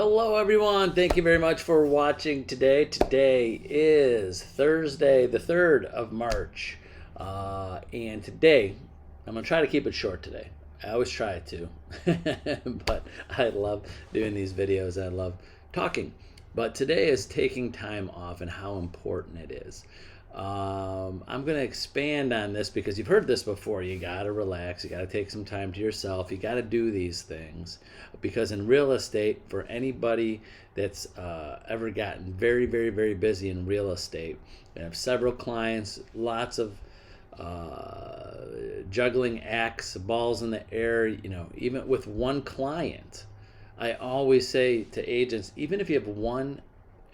Hello, everyone. Thank you very much for watching today. Today is Thursday, the 3rd of March. And today, I'm going to try to keep it short today. I always try to, but I love doing these videos. I love talking. But today is taking time off and how important it is. I'm going to expand on this because you've heard this before. You got to relax. You got to take some time to yourself. You got to do these things because in real estate, for anybody that's ever gotten very, very, very busy in real estate, I have several clients, lots of juggling acts, balls in the air, even with one client. I always say to agents, even if you have one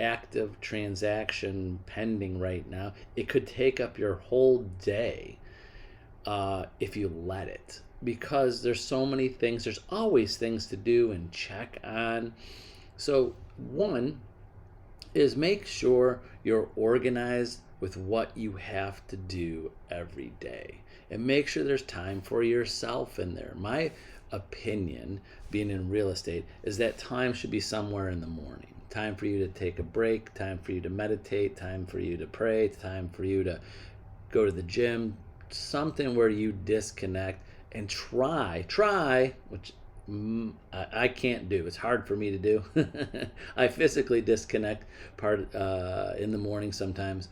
active transaction pending right now, it could take up your whole day if you let it, because there's so many things. There's always things to do and check on. So one is make sure you're organized with what you have to do every day, and make sure there's time for yourself in there. My opinion, being in real estate, is that time should be somewhere in the morning. Time for you to take a break, time for you to meditate, time for you to pray, time for you to go to the gym, something where you disconnect and try, which I can't do. It's hard for me to do. I physically disconnect in the morning sometimes,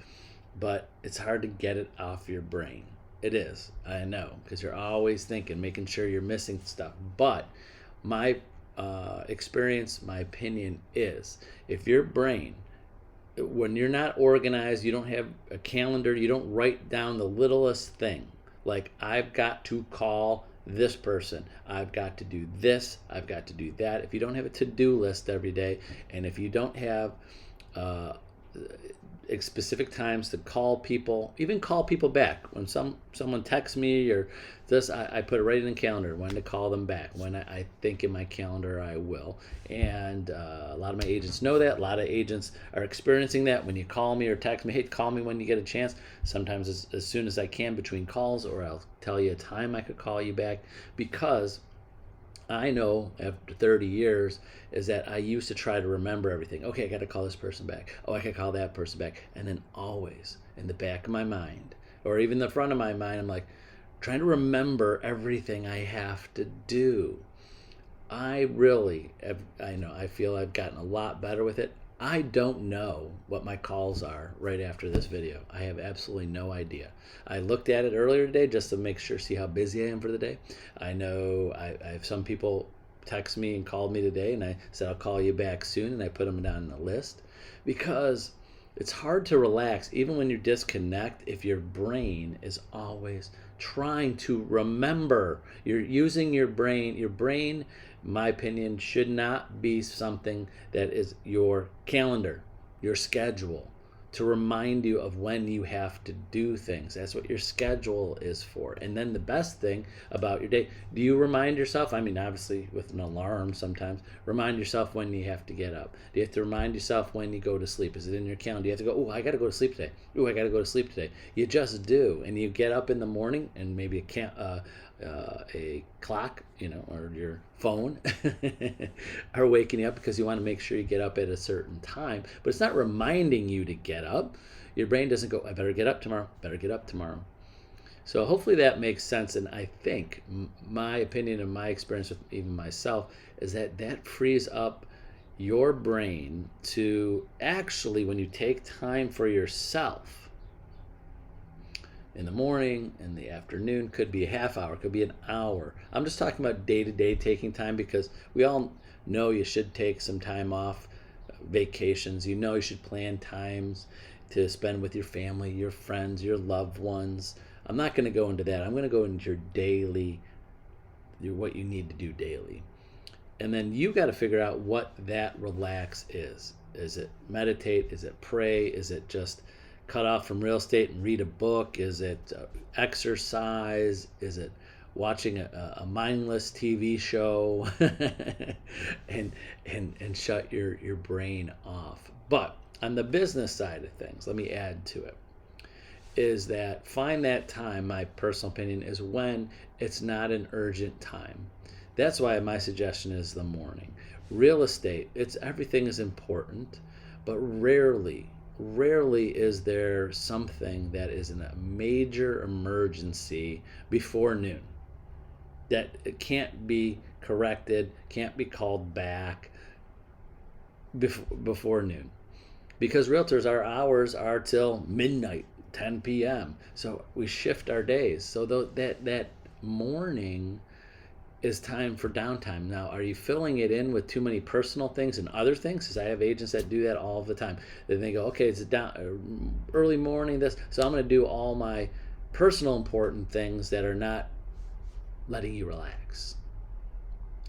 but it's hard to get it off your brain. It is, I know, because you're always thinking, making sure you're missing stuff. But my experience, my opinion is, if your brain, when you're not organized, you don't have a calendar, you don't write down the littlest thing, like I've got to call this person, I've got to do this, I've got to do that. If you don't have a to-do list every day, and if you don't have specific times to call people, even call people back. When someone texts me or this, I put it right in the calendar when to call them back. When I think in my calendar I will. And a lot of my agents know that. A lot of agents are experiencing that. When you call me or text me, hey, call me when you get a chance. Sometimes as soon as I can between calls, or I'll tell you a time I could call you back, because I know after 30 years is that I used to try to remember everything. Okay, I got to call this person back. Oh, I can call that person back. And then always in the back of my mind, or even the front of my mind, I'm like trying to remember everything I have to do. I feel I've gotten a lot better with it. I don't know what my calls are right after this video. I have absolutely no idea. I looked at it earlier today just to make sure, see how busy I am for the day. I know I have some people text me and called me today, and I said I'll call you back soon, and I put them down on the list, because it's hard to relax even when you disconnect if your brain is always trying to remember. You're using your brain. Your brain, in my opinion, should not be something that is your calendar, your schedule, to remind you of when you have to do things. That's what your schedule is for. And then the best thing about your day, do you remind yourself? I mean, obviously with an alarm sometimes. Remind yourself when you have to get up. Do you have to remind yourself when you go to sleep? Is it in your calendar? Do you have to go, oh, I got to go to sleep today. Oh, I got to go to sleep today. You just do. And you get up in the morning, and maybe a clock, or your phone are waking you up because you want to make sure you get up at a certain time. But it's not reminding you to get up. Your brain doesn't go, I better get up tomorrow, better get up tomorrow. So hopefully that makes sense. And I think my opinion and my experience with even myself is that frees up your brain to actually, when you take time for yourself, in the morning, in the afternoon, could be a half hour, could be an hour. I'm just talking about day-to-day taking time, because we all know you should take some time off, vacations. You should plan times to spend with your family, your friends, your loved ones. I'm not going to go into that. I'm going to go into what you need to do daily. And then you got to figure out what that relax is. Is it meditate? Is it pray? Is it just cut off from real estate and read a book? Is it exercise? Is it watching a mindless TV show and shut your brain off? But on the business side of things, let me add to it, is that find that time, my personal opinion, is when it's not an urgent time. That's why my suggestion is the morning. Real estate, it's everything is important, but rarely is there something that is in a major emergency before noon that it can't be corrected, can't be called back before noon. Because realtors, our hours are till midnight, 10 p.m. So we shift our days. So that morning is time for downtime. Now, are you filling it in with too many personal things and other things? Because I have agents that do that all the time. Then they go, okay, it's early morning, this, so I'm going to do all my personal important things that are not letting you relax.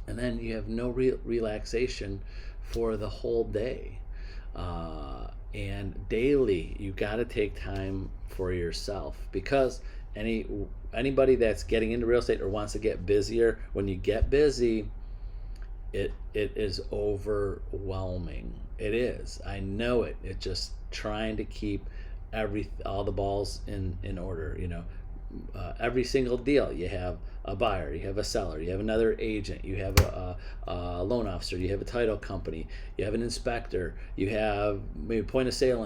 And then you have no relaxation for the whole day. And daily, you got to take time for yourself, because anybody that's getting into real estate or wants to get busier, when you get busy, it is overwhelming. It is. I know it. It's just trying to keep all the balls in order. Every single deal, you have a buyer, you have a seller, you have another agent, you have a loan officer, you have a title company, you have an inspector, you have maybe point of sale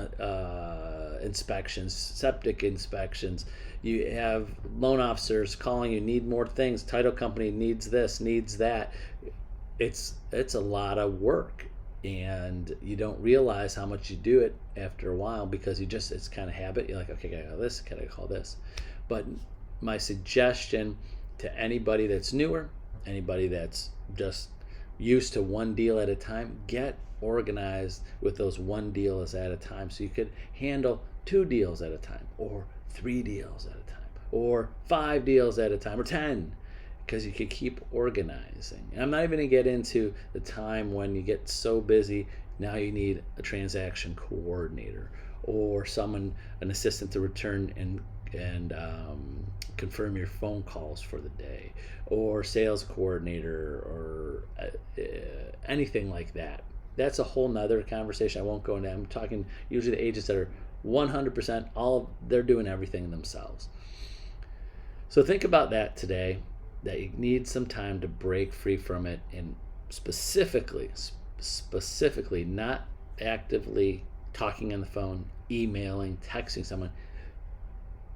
inspections, septic inspections, you have loan officers calling you, need more things, title company needs this, needs that. It's a lot of work, and you don't realize how much you do it after a while, because it's kind of habit. You're like, okay, gotta call this, gotta call this. But my suggestion to anybody that's newer, anybody that's just used to one deal at a time, get organized with those one deals at a time, so you could handle 2 deals at a time, or 3 deals at a time, or 5 deals at a time, or 10, because you could keep organizing. And I'm not even going to get into the time when you get so busy, now you need a transaction coordinator, or an assistant to return and confirm your phone calls for the day, or sales coordinator, or anything like that. That's a whole nother conversation I won't go into. I'm talking usually the agents that are 100% they're doing everything themselves. So think about that today, that you need some time to break free from it, and specifically not actively talking on the phone, emailing, texting someone,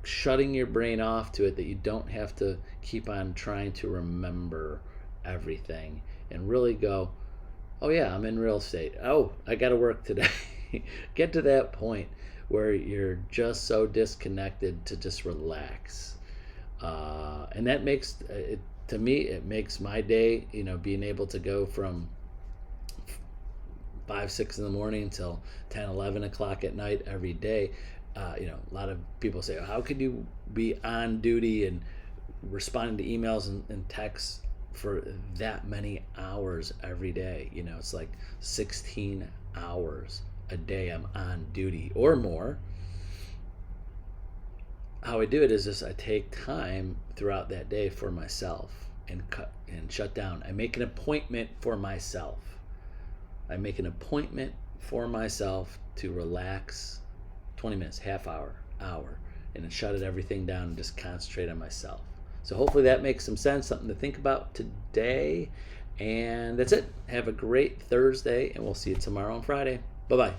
shutting your brain off to it, that you don't have to keep on trying to remember everything, and really go, oh yeah, I'm in real estate. Oh, I got to work today. Get to that point where you're just so disconnected to just relax. And that makes it, to me, it makes my day, being able to go from 5-6 in the morning until 10-11 o'clock at night every day. A lot of people say, how could you be on duty and responding to emails and texts for that many hours every day? It's like 16 hours a day I'm on duty or more. How I do it is just I take time throughout that day for myself and shut down. I make an appointment for myself. I make an appointment for myself to relax 20 minutes, half hour, and then shut everything down and just concentrate on myself. So hopefully that makes some sense, something to think about today. And that's it. Have a great Thursday, and we'll see you tomorrow on Friday. Bye-bye.